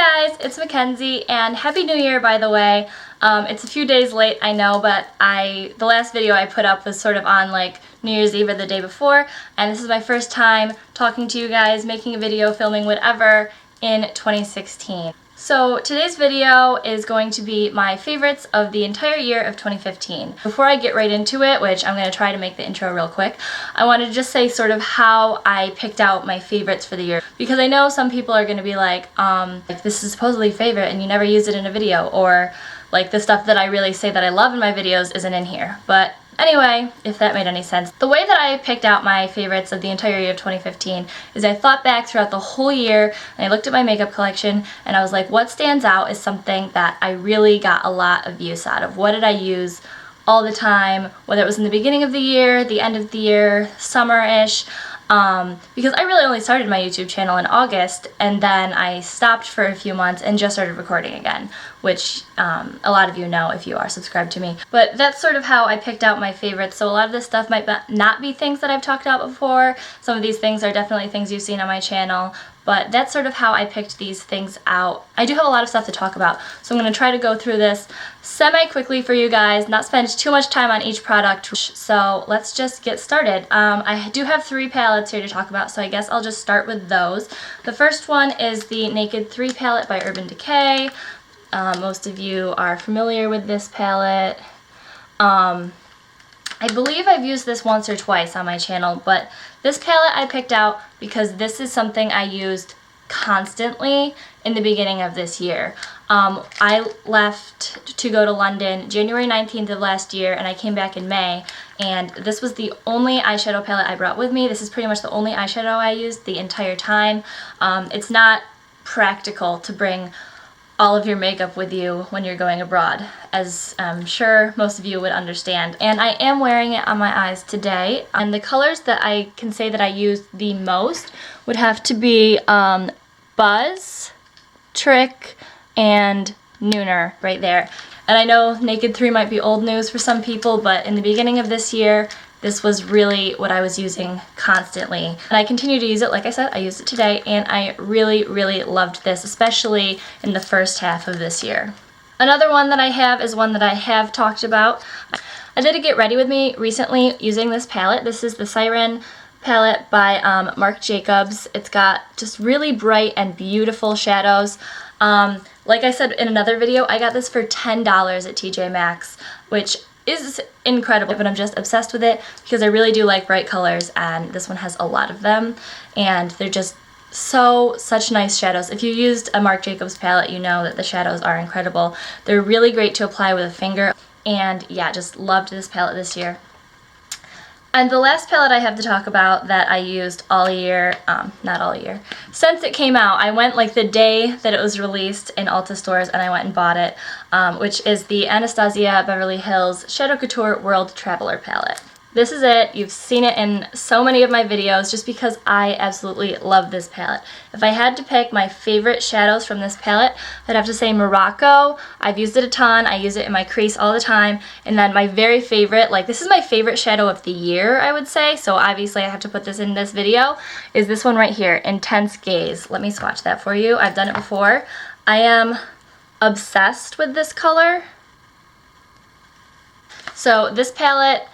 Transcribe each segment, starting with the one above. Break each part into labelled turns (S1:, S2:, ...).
S1: guys, it's Mackenzie and Happy New Year, by the way. It's a few days late, I know, but the last video I put up was sort of on like New Year's Eve or the day before, and this is my first time talking to you guys, making a video, filming whatever in 2016. So today's video is going to be my favorites of the entire year of 2015. Before I get right into it, which I'm going to try to make the intro real quick, I want to just say sort of how I picked out my favorites for the year. Because I know some people are going to be like this is supposedly favorite and you never use it in a video, or like the stuff that I really say that I love in my videos isn't in here. But anyway, if that made any sense. The way that I picked out my favorites of the entire year of 2015 is I thought back throughout the whole year and I looked at my makeup collection and I was like, what stands out is something that I really got a lot of use out of. What did I use all the time, whether it was in the beginning of the year, the end of the year, summer-ish. Because I really only started my YouTube channel in August, and then I stopped for a few months and just started recording again, which a lot of you know if you are subscribed to me. But that's sort of how I picked out my favorites. So a lot of this stuff might not be things that I've talked about before. Some of these things are definitely things you've seen on my channel, but that's sort of how I picked these things out. I do have a lot of stuff to talk about, so I'm going to try to go through this semi-quickly for you guys, not spend too much time on each product. So let's just get started. I do have 3 palettes here to talk about, so I guess I'll just start with those. The first one is the Naked 3 palette by Urban Decay. Most of you are familiar with this palette. I believe I've used this once or twice on my channel, but this palette I picked out because this is something I used constantly in the beginning of this year. I left to go to London January 19th of last year, and I came back in May, and this was the only eyeshadow palette I brought with me. This is pretty much the only eyeshadow I used the entire time. It's not practical to bring all of your makeup with you when you're going abroad, as I'm sure most of you would understand. And I am wearing it on my eyes today. And the colors that I can say that I used the most would have to be Buzz, Trick, and Nooner right there. And I know Naked 3 might be old news for some people, but in the beginning of this year, this was really what I was using constantly. And I continue to use it. Like I said, I used it today, and I really, really loved this, especially in the first half of this year. Another one that I have is one that I have talked about. I did a Get Ready With Me recently using this palette. This is the Siren palette by Marc Jacobs. It's got just really bright and beautiful shadows. Like I said in another video, I got this for $10 at TJ Maxx, which is incredible, but I'm just obsessed with it because I really do like bright colors, and this one has a lot of them, and they're just such nice shadows. If you used a Marc Jacobs palette, you know that the shadows are incredible. They're really great to apply with a finger, and yeah, just loved this palette this year. And the last palette I have to talk about that I used all year, not all year, since it came out, I went like the day that it was released in Ulta stores and I went and bought it, which is the Anastasia Beverly Hills Shadow Couture World Traveler palette. This is it. You've seen it in so many of my videos just because I absolutely love this palette. If I had to pick my favorite shadows from this palette, I'd have to say Morocco. I've used it a ton. I use it in my crease all the time. And then my very favorite, like this is my favorite shadow of the year, I would say, so obviously I have to put this in this video, is this one right here, Intense Gaze. Let me swatch that for you. I've done it before. I am obsessed with this color. So this palette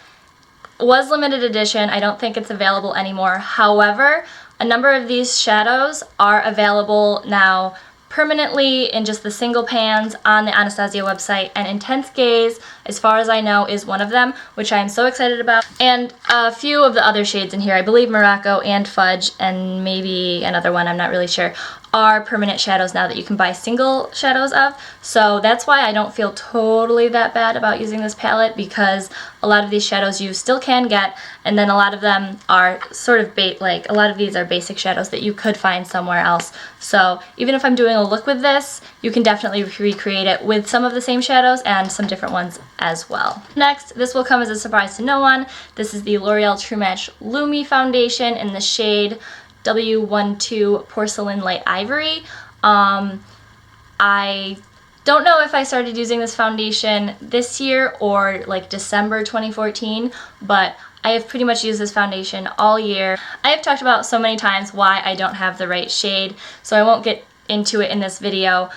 S1: was limited edition. I don't think it's available anymore. However, a number of these shadows are available now permanently in just the single pans on the Anastasia website, and Intense Gaze, as far as I know, is one of them, which I'm so excited about. And a few of the other shades in here, I believe Morocco and Fudge, and maybe another one, I'm not really sure, are permanent shadows now that you can buy single shadows of. So that's why I don't feel totally that bad about using this palette, because a lot of these shadows you still can get, and then a lot of them are sort of a lot of these are basic shadows that you could find somewhere else. So even if I'm doing a look with this, you can definitely recreate it with some of the same shadows and some different ones as well. Next, this will come as a surprise to no one. This is the L'Oreal True Match Lumi foundation in the shade W12 Porcelain Light Ivory. I don't know if I started using this foundation this year or like December 2014, but I have pretty much used this foundation all year. I have talked about so many times why I don't have the right shade, so I won't get into it in this video.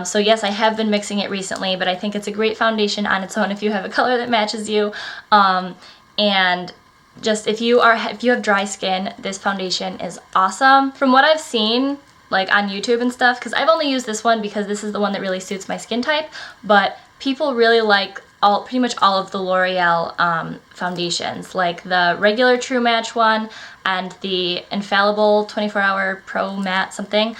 S1: So yes, I have been mixing it recently, but I think it's a great foundation on its own if you have a color that matches you. And just if you have dry skin, this foundation is awesome. From what I've seen, like on YouTube and stuff, because I've only used this one because this is the one that really suits my skin type, but people really like pretty much all of the L'Oreal foundations, like the regular True Match one and the Infallible 24-Hour Pro Matte something.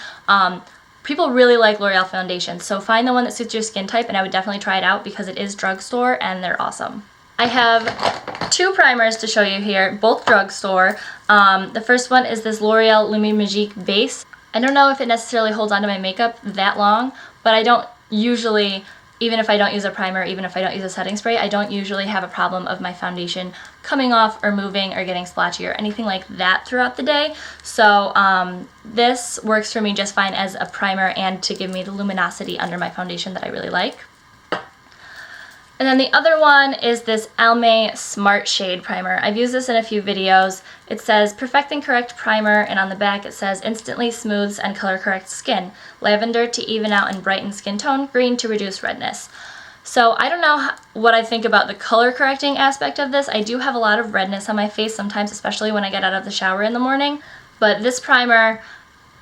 S1: People really like L'Oreal foundations, so find the one that suits your skin type, and I would definitely try it out because it is drugstore and they're awesome. I have 2 primers to show you here, both drugstore. The first one is this L'Oreal Lumi Magique base. I don't know if it necessarily holds onto my makeup that long, but I don't usually, even if I don't use a primer, even if I don't use a setting spray, I don't usually have a problem of my foundation coming off or moving or getting splotchy or anything like that throughout the day. So this works for me just fine as a primer and to give me the luminosity under my foundation that I really like. And then the other one is this Almay Smart Shade Primer. I've used this in a few videos. It says Perfect and Correct Primer, and on the back it says Instantly Smooths and Color Corrects Skin. Lavender to even out and brighten skin tone, green to reduce redness. So I don't know what I think about the color correcting aspect of this. I do have a lot of redness on my face sometimes, especially when I get out of the shower in the morning. But this primer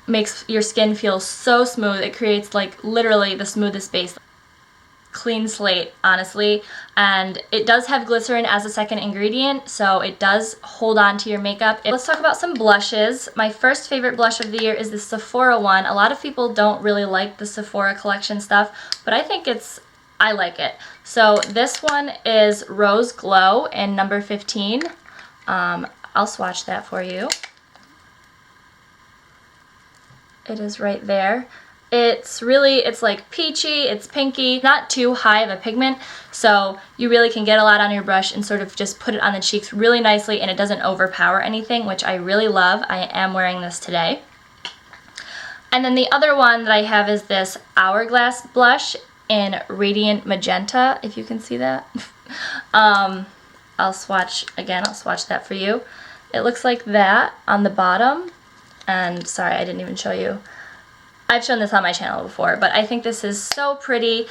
S1: makes your skin feel so smooth. It creates like literally the smoothest base. Clean slate, honestly, and it does have glycerin as a second ingredient, so it does hold on to your makeup. Let's talk about some blushes. My first favorite blush of the year is the Sephora one. A lot of people don't really like the Sephora collection stuff, but I like it. So this one is Rose Glow in number 15. I'll swatch that for you. It is right there. It's like peachy, it's pinky, not too high of a pigment, so you really can get a lot on your brush and sort of just put it on the cheeks really nicely, and it doesn't overpower anything, which I really love. I am wearing this today. And then the other one that I have is this Hourglass blush in Radiant Magenta, if you can see that. I'll swatch that for you. It looks like that on the bottom, and sorry, I didn't even show you. I've shown this on my channel before, but I think this is so pretty.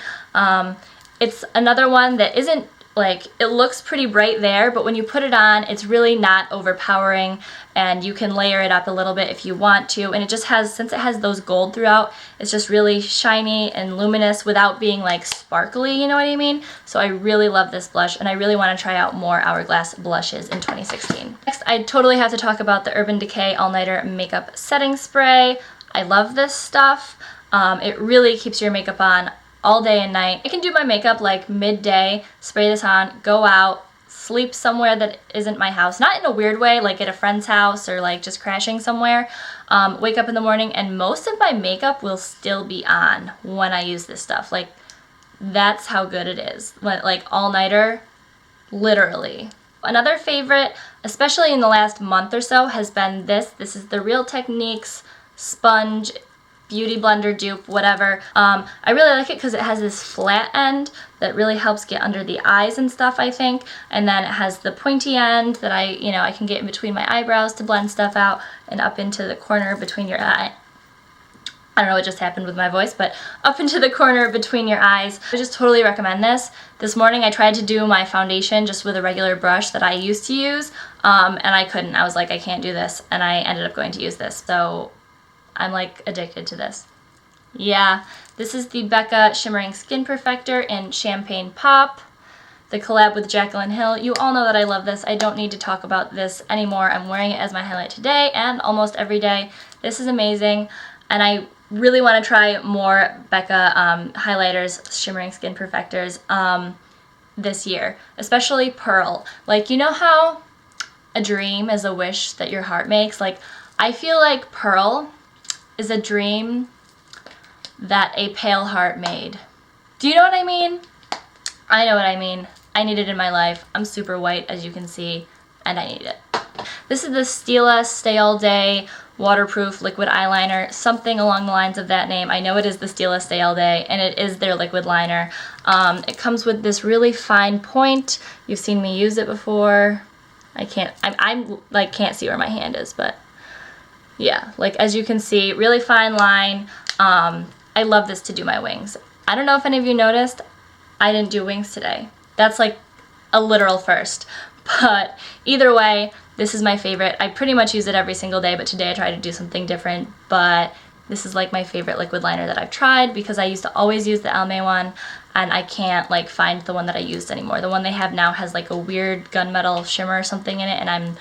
S1: It's another one that isn't like, it looks pretty bright there, but when you put it on, it's really not overpowering, and you can layer it up a little bit if you want to, and it just has, since it has those gold throughout, it's just really shiny and luminous without being like sparkly, you know what I mean? So I really love this blush, and I really want to try out more Hourglass blushes in 2016. Next, I totally have to talk about the Urban Decay All Nighter Makeup Setting Spray. I love this stuff. It really keeps your makeup on all day and night. I can do my makeup like midday, spray this on, go out, sleep somewhere that isn't my house. Not in a weird way, like at a friend's house or like just crashing somewhere. Wake up in the morning and most of my makeup will still be on when I use this stuff. Like, that's how good it is. Like all-nighter, literally. Another favorite, especially in the last month or so, has been this. This is the Real Techniques Sponge Beauty Blender dupe, whatever. I really like it because it has this flat end that really helps get under the eyes and stuff, I think. And then it has the pointy end that I can get in between my eyebrows to blend stuff out, and up into the corner between your eye. I don't know what just happened with my voice, but up into the corner between your eyes. I just totally recommend this. This morning I tried to do my foundation just with a regular brush that I used to use, and I couldn't. I was like, I can't do this, and I ended up going to use this. So I'm like addicted to this. Yeah, this is the Becca Shimmering Skin Perfector in Champagne Pop, the collab with Jaclyn Hill. You all know that I love this. I don't need to talk about this anymore. I'm wearing it as my highlight today and almost every day. This is amazing, and I really want to try more Becca highlighters, Shimmering Skin Perfectors this year, especially Pearl. Like, you know how a dream is a wish that your heart makes? Like, I feel like Pearl is a dream that a pale heart made. Do you know what I mean? I know what I mean. I need it in my life. I'm super white, as you can see, and I need it. This is the Stila Stay All Day Waterproof Liquid Eyeliner, something along the lines of that name. I know it is the Stila Stay All Day, and it is their liquid liner. It comes with this really fine point. You've seen me use it before. I'm like can't see where my hand is, but yeah, like as you can see, really fine line. I love this to do my wings. I don't know if any of you noticed, I didn't do wings today. That's like a literal first. But either way, this is my favorite. I pretty much use it every single day, but today I tried to do something different. But this is like my favorite liquid liner that I've tried because I used to always use the Almay one, and I can't like find the one that I used anymore. The one they have now has like a weird gunmetal shimmer or something in it, and I'm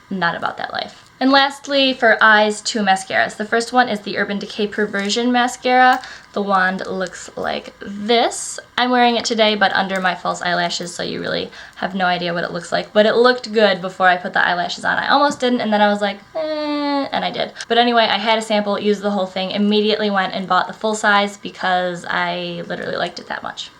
S1: not about that life. And lastly, for eyes, 2 mascaras. The first one is the Urban Decay Perversion mascara. The wand looks like this. I'm wearing it today, but under my false eyelashes, so you really have no idea what it looks like. But it looked good before I put the eyelashes on. I almost didn't, and then I was like, and I did. But anyway, I had a sample, used the whole thing, immediately went and bought the full size because I literally liked it that much.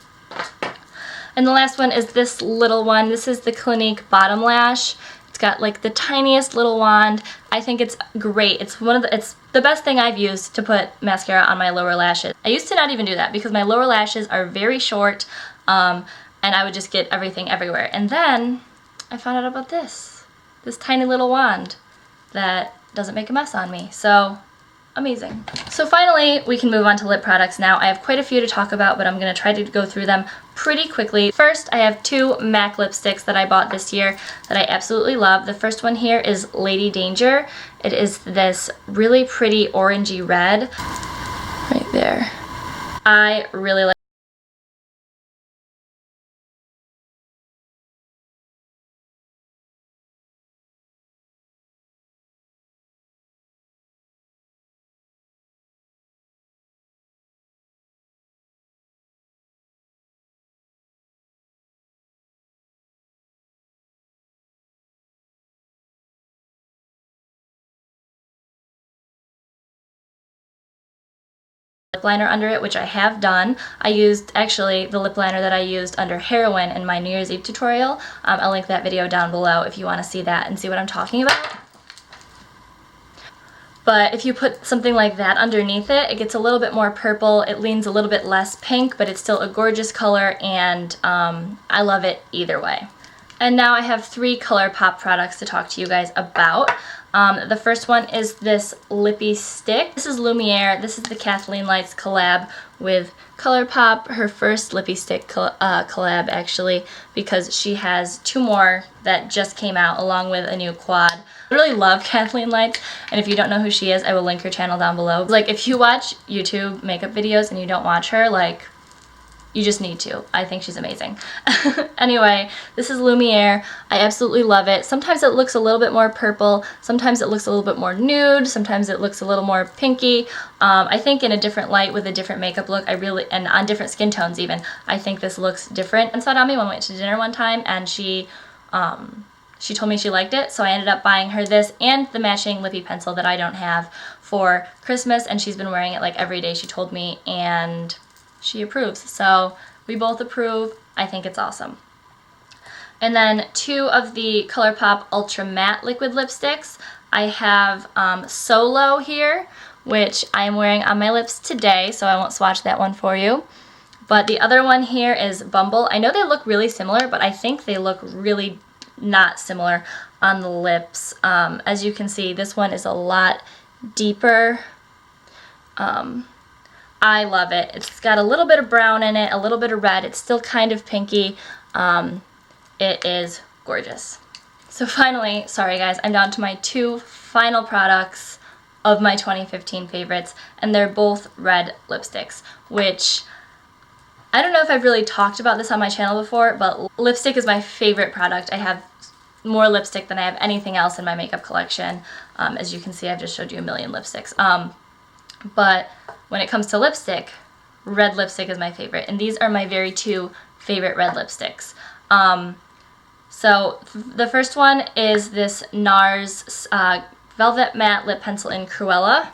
S1: And the last one is this little one. This is the Clinique Bottom Lash. It's got like the tiniest little wand. I think it's great. It's the best thing I've used to put mascara on my lower lashes. I used to not even do that because my lower lashes are very short, and I would just get everything everywhere. And then I found out about this tiny little wand that doesn't make a mess on me. So amazing. So finally, we can move on to lip products now. I have quite a few to talk about, but I'm going to try to go through them pretty quickly. First, I have 2 MAC lipsticks that I bought this year that I absolutely love. The first one here is Lady Danger. It is this really pretty orangey red right there. I really like lip liner under it, which I have done. I used actually the lip liner that I used under Heroin in my New Year's Eve tutorial. I'll link that video down below if you want to see that and see what I'm talking about. But if you put something like that underneath it, it gets a little bit more purple. It leans a little bit less pink, but it's still a gorgeous color, and I love it either way. And now I have 3 ColourPop products to talk to you guys about. The first one is this Lippie stick. This is Lumiere. This is the Kathleen Lights collab with ColourPop, her first Lippie stick collab actually, because she has 2 more that just came out along with a new quad. I really love Kathleen Lights, and if you don't know who she is, I will link her channel down below. Like, if you watch YouTube makeup videos and you don't watch her, like, you just need to. I think she's amazing. Anyway, this is Lumiere. I absolutely love it. Sometimes it looks a little bit more purple. Sometimes it looks a little bit more nude. Sometimes it looks a little more pinky. I think in a different light with a different makeup look, and on different skin tones even, I think this looks different. And Sadami when we went to dinner one time, and she told me she liked it, so I ended up buying her this and the matching Lippie pencil that I don't have for Christmas, and she's been wearing it like every day, she told me, and she approves. So we both approve. I think it's awesome. And then 2 of the ColourPop Ultra Matte Liquid Lipsticks. I have Solo here, which I am wearing on my lips today, so I won't swatch that one for you. But the other one here is Bumble. I know they look really similar, but I think they look really not similar on the lips. As you can see, this one is a lot deeper. I love it. It's got a little bit of brown in it, a little bit of red. It's still kind of pinky. It is gorgeous. So finally, sorry guys, I'm down to my 2 final products of my 2015 favorites, and they're both red lipsticks, which I don't know if I've really talked about this on my channel before, but lipstick is my favorite product. I have more lipstick than I have anything else in my makeup collection. As you can see, I've just showed you a million lipsticks. But when it comes to lipstick, red lipstick is my favorite, and these are my very 2 favorite red lipsticks. So the first one is this NARS Velvet Matte Lip Pencil in Cruella.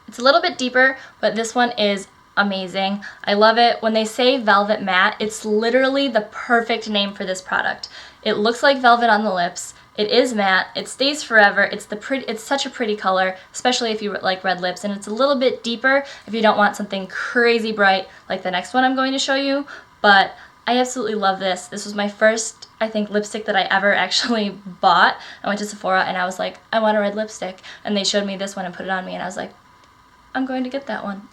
S1: It's a little bit deeper, but this one is amazing. I love it. When they say Velvet Matte, it's literally the perfect name for this product. It looks like velvet on the lips. It is matte. It stays forever. It's such a pretty color, especially if you like red lips, and it's a little bit deeper if you don't want something crazy bright like the next one I'm going to show you, but I absolutely love this. This was my first, I think, lipstick that I ever actually bought. I went to Sephora and I was like, I want a red lipstick, and they showed me this one and put it on me, and I was like, I'm going to get that one.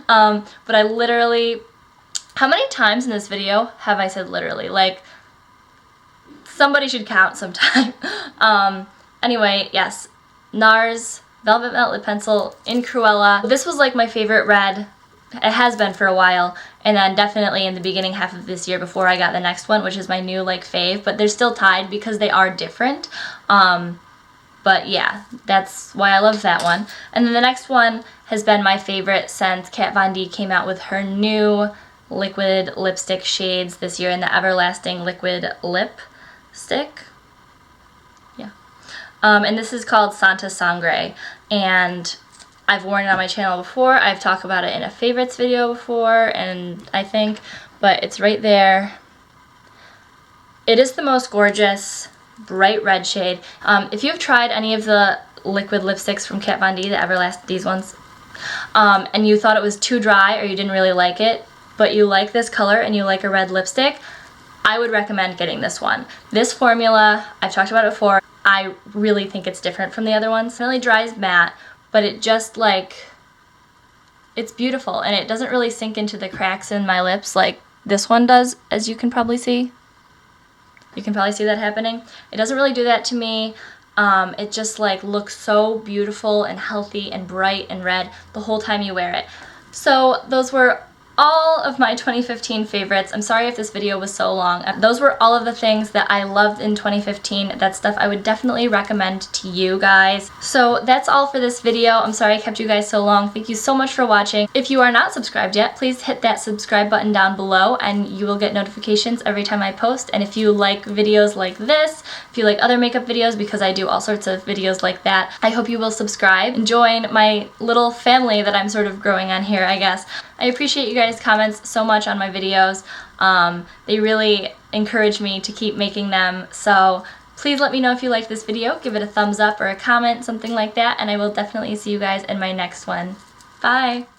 S1: But I literally, how many times in this video have I said literally? Like, somebody should count sometime. Anyway, yes, NARS Velvet Matte Lip Pencil in Cruella. This was like my favorite red. It has been for a while, and then definitely in the beginning half of this year before I got the next one, which is my new like fave, but they're still tied because they are different. But yeah, that's why I love that one. And then the next one has been my favorite since Kat Von D came out with her new liquid lipstick shades this year in the Everlasting Liquid Lipstick. Yeah. And this is called Santa Sangre, and I've worn it on my channel before. I've talked about it in a favorites video before, and I think, but it's right there. It is the most gorgeous bright red shade. If you've tried any of the liquid lipsticks from Kat Von D, the Everlast, these ones, and you thought it was too dry or you didn't really like it, but you like this color and you like a red lipstick, I would recommend getting this one. This formula, I've talked about it before, I really think it's different from the other ones. It really dries matte, but it just like, it's beautiful, and it doesn't really sink into the cracks in my lips like this one does, as you can probably see. You can probably see that happening. It doesn't really do that to me. It just like looks so beautiful and healthy and bright and red the whole time you wear it. So those were all of my 2015 favorites. I'm sorry if this video was so long. Those were all of the things that I loved in 2015. That stuff I would definitely recommend to you guys. So that's all for this video. I'm sorry I kept you guys so long. Thank you so much for watching. If you are not subscribed yet, please hit that subscribe button down below and you will get notifications every time I post. And if you like videos like this, if you like other makeup videos, because I do all sorts of videos like that, I hope you will subscribe and join my little family that I'm sort of growing on here, I guess. I appreciate you guys' comments so much on my videos. They really encourage me to keep making them, so please let me know if you liked this video. Give it a thumbs up or a comment, something like that, and I will definitely see you guys in my next one. Bye!